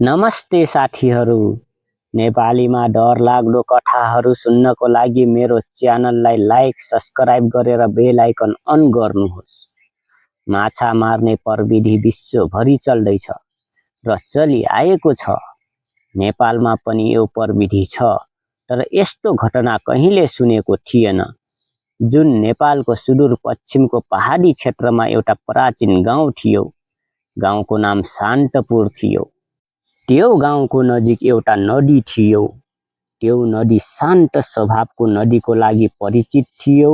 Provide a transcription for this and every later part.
नमस्ते साथीहरू। नेपालीमा डरलाग्दो कथाहरू सुन्नको लागि मेरो च्यानललाई लाइक, सब्स्क्राइब गरेर बेल आइकन अन गर्नुहोस्। माछा मार्ने प्रविधि विश्वभरि चल्दैछ र चलिआएको छ। नेपालमा पनि यो प्रविधि छ, तर यस्तो घटना कहिले सुनेको थिएन। जुन नेपालको सुदूरपश्चिमको पहाडी क्षेत्रमा एउटा प्राचीन गाउँ थियो। गाउँको नाम शान्तपुर थियो। त्यो गाउँको नजिक एउटा नदी थियो। त्यो नदी शान्त स्वभावको नदीको लागि परिचित थियो।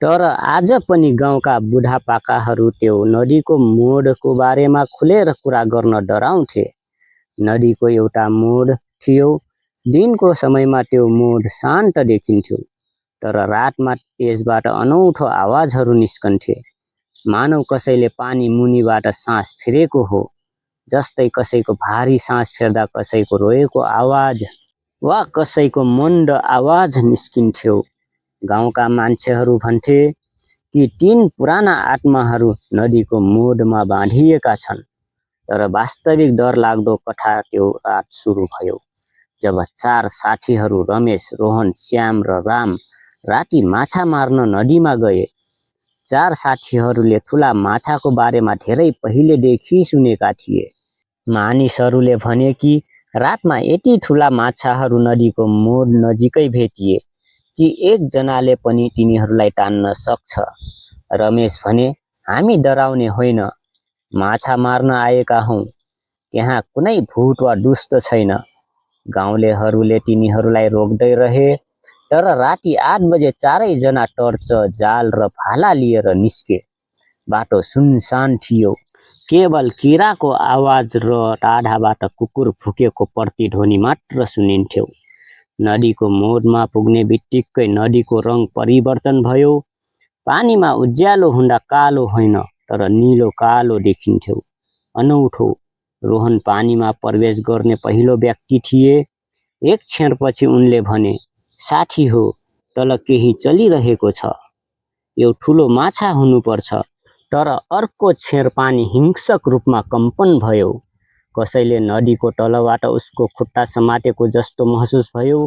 तर आज पनि गाउँका बुढापाकाहरू त्यो नदीको मोडको बारेमा खुलेर कुरा गर्न डराउँथे। नदीको एउटा मोड थियो। दिनको समयमा त्यो मोड शान्त देखिन्थ्यो, तर रातमा त्यसबाट अनौठो आवाजहरू निस्कन्थे, मानव कसैले पानी मुनिबाट सास फेरेको हो। जस्तै कसैको भारी सास फेर्दा कसैको रोएको आवाज वा कसैको मन्द आवाज निस्किन्थ्यो। गाउँका मान्छेहरू भन्थे कि तीन पुराना आत्माहरू नदीको मोडमा बाँधिएका छन्। तर वास्तविक डरलाग्दो कथा त्यो रात सुरु भयो जब चार साथीहरू रमेश, रोहन, श्याम र राम राति माछा मार्न नदीमा गए। चार साथीहरूले ठुला माछाको बारेमा धेरै पहिलेदेखि सुनेका थिए। मानिसहरूले भने कि रातमा यति ठुला माछाहरू नदीको मोड नजिकै भेटिए कि एकजनाले पनि तिनीहरूलाई तान्न सक्छ। रमेश भने, हामी डराउने होइन, माछा मार्न आएका हौँ। त्यहाँ कुनै भूत वा दुष्ट छैन। गाउँलेहरूले तिनीहरूलाई रोक्दै रहे, तर राति 8 बजे चारैजना टर्च, जाल र भाला लिएर निस्के। बाटो सुनसान थियो। केवल किराको आवाज र टाढाबाट कुकुर फुकेको प्रतिध्वनि मात्र सुनिन्थ्यो। नदीको मोडमा पुग्ने बित्तिकै नदीको रङ परिवर्तन भयो। पानीमा उज्यालो हुँदा कालो होइन, तर निलो कालो देखिन्थ्यो। अनौठो। रोहन पानीमा प्रवेश गर्ने पहिलो व्यक्ति थिए। एक क्षणपछि उनले भने, साथी हो, तल केही चलिरहेको छ। यो ठुलो माछा हुनुपर्छ। तर अर्को क्षण पानी हिंसक रूपमा कम्पन भयो। कसैले नदीको तलबाट उसको खुट्टा समातेको जस्तो महसुस भयो।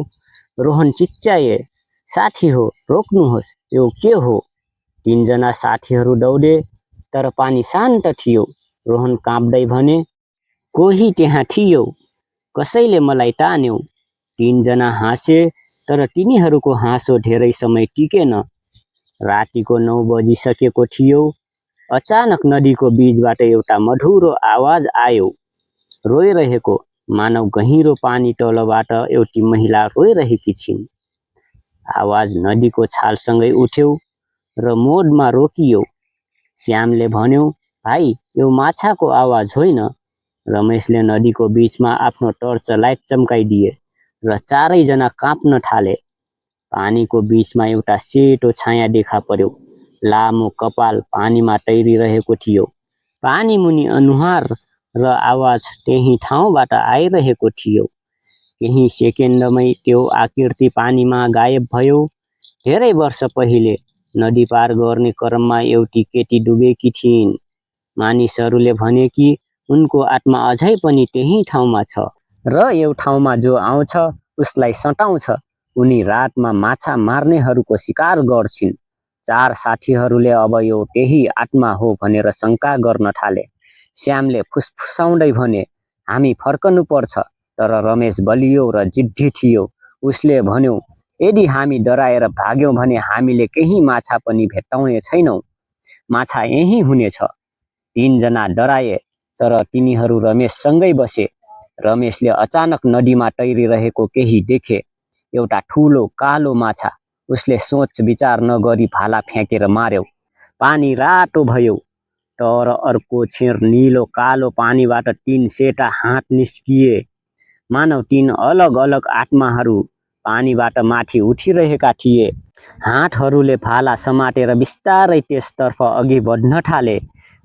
रोहन चिच्याए, साथी हो, रोक्नुहोस्, यो के हो? तीनजना साथीहरू दौडे, तर पानी शान्त थियो। रोहन काँप्दै भने, कोही त्यहाँ थियो, कसैले मलाई तान्यो। तीनजना हाँसे, तर तिनीहरूको हाँसो धेरै समय टिकेन। रातिको 9 बजिसकेको थियो। अचानक नदीको बीचबाट एउटा मधुरो आवाज आयो, रोइरहेको, मानव गहिरो पानी तलबाट एउटी महिला रोइरहेकी छिन्। आवाज नदीको छालसँगै उठ्यो र मोडमा रोकियो। श्यामले भन्यो, भाइ, यो माछाको आवाज होइन। रमेशले नदीको बीचमा आफ्नो टर्च लाइट चम्काइदिए र चारैजना काँप्न थाले। पानीको बीचमा एउटा सेतो छाया देखा पर्यो। लामो कपाल पानीमा तैरिरहेको थियो। पानी मुनि अनुहार र आवाज त्यही ठाउँबाट आइरहेको थियो। केही सेकेन्डमै त्यो आकृति पानीमा गायब भयो। धेरै वर्ष पहिले नदी पार गर्ने क्रममा एउटी केटी डुबेकी थिइन्। मानिसहरूले भने कि उनको आत्मा अझै पनि त्यही ठाउँमा छ र यो ठाउँमा जो आउँछ उसलाई सताउँछ। उनी रातमा माछा मार्नेहरूको शिकार गर्छिन्। चार साथीहरूले अब यो त्यही आत्मा हो भनेर शङ्का गर्न थाले। श्यामले फुसफुसाउँदै भने, हामी फर्कनु पर्छ। तर रमेश बलियो र जिद्दी थियो। उसले भन्यो, यदि हामी डराएर भाग्यौँ भने हामीले केही माछा पनि भेट्टाउने छैनौँ। माछा यहीँ हुनेछ। तीनजना डराए, तर तिनीहरू रमेशसँगै बसे। रमेशले अचानक नदीमा तैरिरहेको केही देखे, एउटा ठुलो कालो माछा। उसले सोच विचार नगरी भाला फ्याँकेर मार्यो। पानी रातो भयो, तर अर्को क्षण निलो कालो पानीबाट 3 सेता हात निस्किए। मानव 3 अलग अलग आत्माहरू पानीबाट माथि उठिरहेका थिए। हातहरूले भाला समातेर बिस्तारै त्यसतर्फ अघि बढ्न थाले।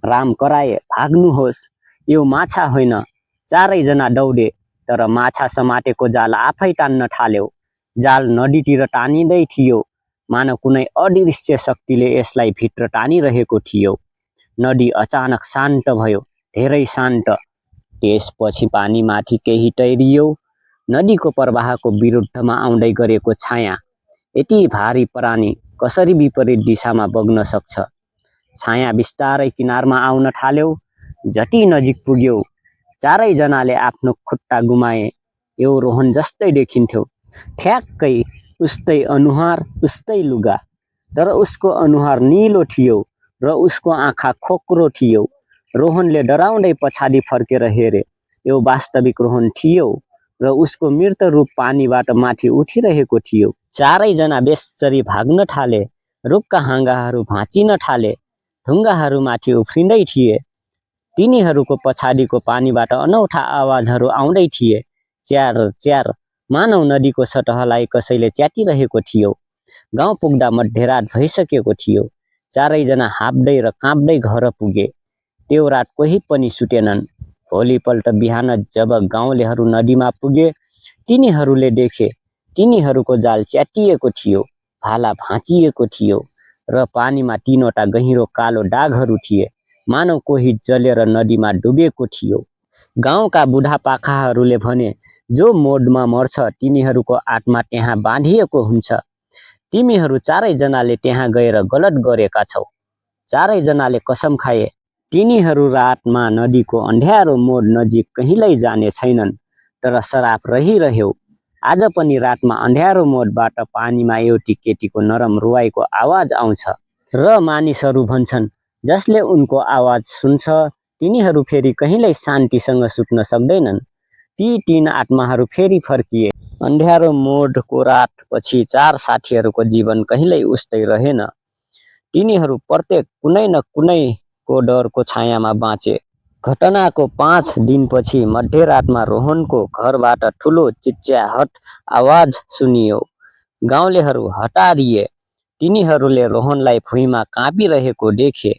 राम कराए, भाग्नुहोस्, यो माछा होइन। चारैजना दौडे, तर माछा समातेको जाल आफै तान्न थाल्यो। जाल नदीतिर तानिँदै थियो, मानव कुनै अदृश्य शक्तिले यसलाई भित्र तानिरहेको थियो। नदी अचानक शान्त भयो, धेरै शान्त। त्यसपछि पानीमाथि केही तैरियो। नदीको प्रवाहको विरुद्धमा आउँदै गरेको छाया। यति भारी प्राणी कसरी विपरीत दिशामा बग्न सक्छ? छाया बिस्तारै किनारमा आउन थाल्यो। जति नजिक पुग्यो चारैजनाले आफ्नो खुट्टा गुमाए। यो रोहन जस्तै देखिन्थ्यो। ठ्याक्कै उस्तै अनुहार, उस्तै लुगा, तर उसको अनुहार निलो थियो र उसको आँखा खोक्रो थियो। रोहनले डराउँदै पछाडि फर्केर हेरे। यो वास्तविक रोहन थियो र उसको मृत रूप पानीबाट माथि उठिरहेको थियो। चारैजना बेसरी भाग्न थाले। रुखका हाँगाहरू भाँचिन थाले। ढुङ्गाहरू माथि उफ्रिँदै थिए। तिनीहरूको पछाडिको पानीबाट अनौठा आवाजहरू आउँदै थिए। च्यार च्यार, मानव नदीको सतहलाई कसैले च्यातिरहेको थियो। गाउँ पुग्दा मध्यरात भइसकेको थियो। चारैजना हाप्दै र काँप्दै घर पुगे। त्यो रात कोही पनि सुतेनन्। भोलिपल्ट बिहान जब गाउँलेहरू नदीमा पुगे, तिनीहरूले देखे तिनीहरूको जाल च्यातिएको थियो, भाला भाँचिएको थियो र पानीमा 3वटा गहिरो कालो दागहरू थिए, मानव कोही जलेर नदीमा डुबेको थियो। गाउँका बुढापाकाहरूले भने, जो मोडमा मर्छ तिनीहरूको आत्मा त्यहाँ बाँधिएको हुन्छ। तिमीहरू चारैजनाले त्यहाँ गएर गलत गरेका छौ। चारैजनाले कसम खाए, तिनीहरू रातमा नदीको अन्ध्यारो मोड नजिक कहिल्यै जाने छैनन्। तर श्राप रहिरह्यो। आज पनि रातमा अन्ध्यारो मोडबाट पानीमा एउटी केटीको नरम रुवाईको आवाज आउँछ र मानिसहरू भन्छन्, जसले उनको आवाज सुन्छ तिनीहरू फेरि कहिल्यै शान्तिसँग सुत्न सक्दैनन्। ती 3 आत्माहरू फेरि फर्किए। अन्ध्यारो मोडको रातपछि 4 साथीहरूको जीवन कहिल्यै उस्तै रहेन। तिनीहरू प्रत्येक कुनै न कुनैको डरको छायामा बाँचे। घटनाको 5 दिनपछि मध्यरातमा रोहनको घरबाट ठुलो चिच्याहट आवाज सुनियो। गाउँलेहरू हतारिए। तिनीहरूले रोहनलाई भुइँमा काँपिरहेको देखे।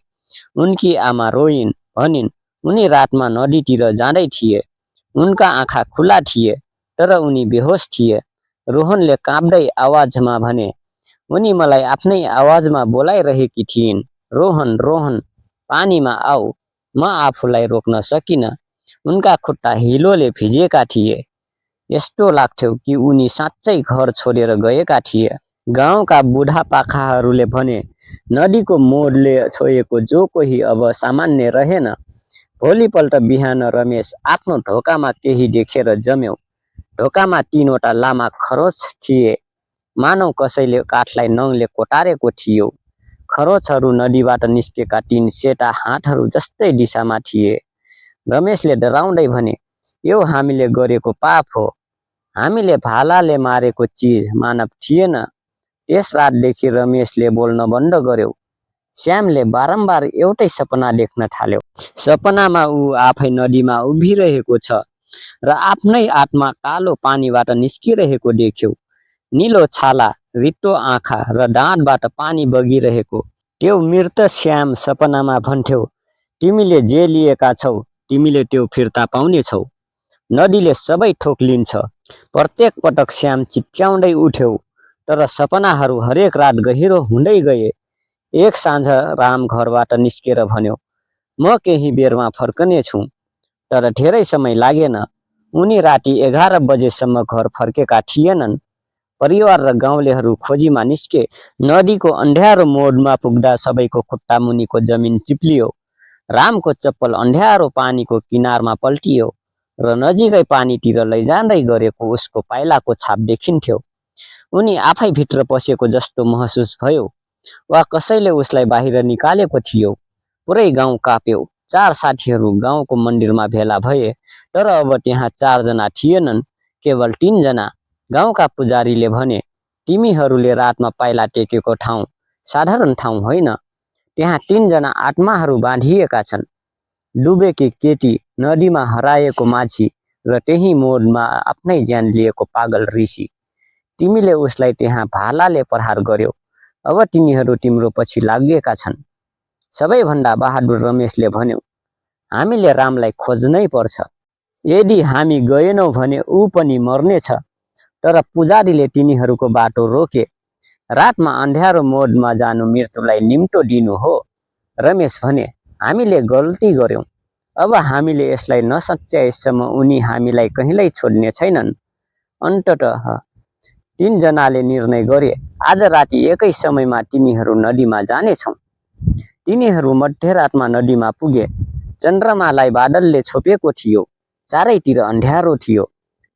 उनकी आमा रोइन्, भनिन्, उनी रातमा नदीतिर जाँदै थिए। उनका आँखा खुला थिए, तर उनी बेहोस थिए। रोहनले काँप्दै आवाजमा भने, उनी मलाई आफ्नै आवाजमा बोलाइरहेकी थिइन्, रोहन रोहन, पानीमा आऊ। म आफूलाई रोक्न सकिनँ। उनका खुट्टा हिलोले भिजेका थिए। यस्तो लाग्थ्यो कि उनी साँच्चै घर छोडेर गएका थिए। गाउँका बुढापाकाहरूले भने, नदीको मोडले छोएको जो कोही अब सामान्य रहेन। भोलिपल्ट बिहान रमेश आफ्नो ढोकामा केही देखेर जम्यो। ढोकामा 3वटा लामा खरोच थिए, मानव कसैले काठलाई नङले कोटारेको थियो। खरोचहरू नदीबाट निस्केका 3 सेता हातहरू जस्तै दिशामा थिए। रमेशले डराउँदै भने, यो हामीले गरेको पाप हो। हामीले भालाले मारेको चिज मानव थिएन। त्यस रातदेखि रमेशले बोल्न बन्द गर्यो। श्यामले बारम्बार एउटै सपना देख्न थाल्यो। सपनामा ऊ आफै नदीमा उभिरहेको छ र आफ्नै आत्मा कालो पानीबाट निस्किरहेको देख्यो। निलो छाला, रित्तो आँखा र दाँतबाट पानी बगिरहेको। त्यो मृत श्याम सपनामा भन्थ्यो, तिमीले जे लिएका छौ तिमीले त्यो फिर्ता पाउनेछौ। नदीले सबै थोक लिन्छ। प्रत्येक पटक श्याम चिच्याउँदै उठ्यो, तर सपनाहरू हरेक रात गहिरो हुँदै गए। एक साँझ राम घरबाट निस्केर भन्यो, म केही बेरमा फर्कनेछु। तर धेरै समय लागेन। उनी राति 11 बजेसम्म घर फर्केका थिएनन्। परिवार र गाउँलेहरू खोजीमा निस्के। नदीको अन्ध्यारो मोडमा पुग्दा सबैको खुट्टा मुनिको जमिन चिप्लियो। रामको चप्पल अन्ध्यारो पानीको किनारमा पल्टियो र नजिकै पानीतिर लैजाँदै गरेको उसको पाइलाको छाप देखिन्थ्यो। उनी आफै भित्र पसेको जस्तो महसुस भयो, वा कसैले उसलाई बाहिर निकालेको थियो। पुरै गाउँ काप्यो। 4 साथीहरू गाउँको मन्दिरमा भेला भए, तर अब त्यहाँ 4 जना थिएनन्, केवल 3 जना। गाउँका पुजारीले भने, तिमीहरूले रातमा पाइला टेकेको ठाउँ साधारण ठाउँ होइन। त्यहाँ 3 जना आत्माहरू बाँधिएका छन्। डुबेकी केटी, नदीमा हराएको माझी र त्यही मोडमा आफ्नै ज्यान लिएको पागल ऋषि। तिमीले उसलाई त्यहाँ भालाले प्रहार गर्यो। अब तिनीहरू तिम्रो पछि लागेका छन्। सबैभन्दा बहादुर रमेशले भन्यो, हामीले रामलाई खोज्नै पर्छ। यदि हामी गएनौँ भने ऊ पनि मर्नेछ। तर पुजारीले तिनीहरूको बाटो रोके। रातमा अन्ध्यारो मोडमा जानु मृत्युलाई निम्तो दिनु हो। रमेश भने, हामीले गल्ती गर्यौं। अब हामीले यसलाई नसच्याएसम्म उनी हामीलाई कहिल्यै छोड्ने छैनन्। अन्ततः तीनजनाले निर्णय गरे, आज राति एकै समयमा तिनीहरू नदीमा जानेछौँ। तिनीहरू मध्यरातमा नदीमा पुगे। चन्द्रमालाई बादलले छोपेको थियो। चारैतिर अँध्यारो थियो।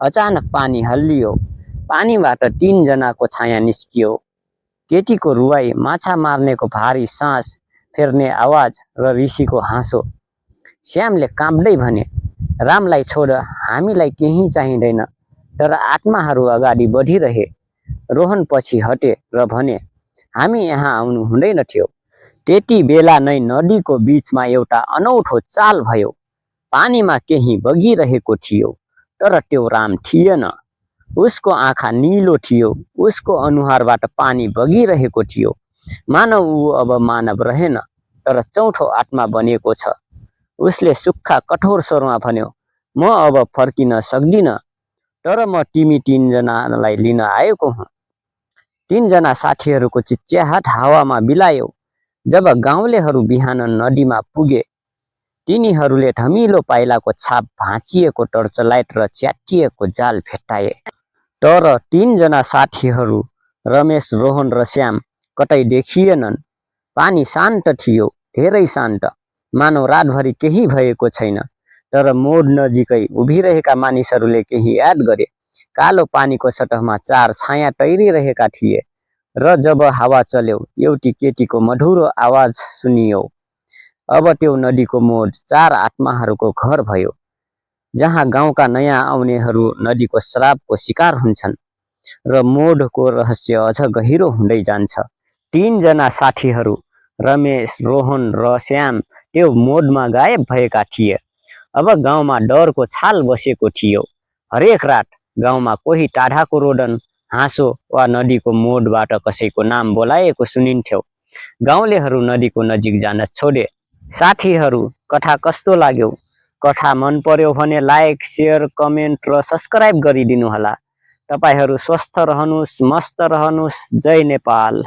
अचानक पानी हल्लियो। पानीबाट तीनजनाको छाया निस्कियो। केटीको रुवाई, माछा मार्नेको भारी सास फेर्ने आवाज र ऋषिको हाँसो। श्यामले काँप्दै भने, रामलाई छोड, हामीलाई केही चाहिँदैन। तर आत्माहरू अगाडि बढिरहे। रोहन पछि हटे र भने, हामी यहाँ आउनु हुँदैन थियो। त्यति बेला नै नदीको बीचमा एउटा अनौठो चाल भयो। पानीमा केही बगिरहेको थियो, तर त्यो राम थिएन। उसको आँखा नीलो थियो। उसको अनुहारबाट पानी बगिरहेको थियो। मानव ऊ अब मानव रहेन, तर चौथो आत्मा बनेको छ। उसले सुक्खा कठोर स्वरमा भन्यो, म अब फर्किन सक्दिनँ, तर म तिमी तीनजनालाई लिन आएको हुँ। तीनजना साथीहरूको चिच्याहाट हावामा बिलायो। जब गाउँलेहरू बिहान नदीमा पुगे, तिनीहरूले धमिलो पाइलाको छाप, भाँचिएको टर्चलाइट र च्यातिएको जाल भेट्टाए। तर तीनजना साथीहरू रमेश, रोहन र श्याम कतै देखिएनन्। पानी शान्त थियो, धेरै शान्त, मानव रातभरि केही भएको छैन। तर मोड नजिकै उभिरहेका मानिसहरूले केही याद गरे। कालो पानीको सतहमा चार छाया तैरिरहेका थिए र जब हावा चल्यो, एउटी केटीको मधुरो आवाज सुनियो। अब त्यो नदीको मोड चार आत्माहरूको घर भयो, जहाँ गाउँका नयाँ आउनेहरू नदीको श्रापको शिकार हुन्छन् र मोडको रहस्य अझ गहिरो हुँदै जान्छ। तीनजना साथीहरू रमेश, रोहन र श्याम त्यो मोडमा गायब भएका थिए। अब गाउँमा डरको छाल बसेको थियो। हरेक रात गाउँमा कोही टाढाको रोदन, हाँसो वा नदीको मोडबाट कसैको नाम बोलाएको सुनिन्थ्यो। गाउँलेहरू नदीको नजिक जान छोडे। साथीहरू, कथा कस्तो लाग्यो? कथा मन पर्यो भने लाइक, सेयर, कमेन्ट र सब्सक्राइब गरिदिनु होला। तपाईहरू स्वस्थ रहनुहोस्, मस्त रहनुहोस्। जय नेपाल।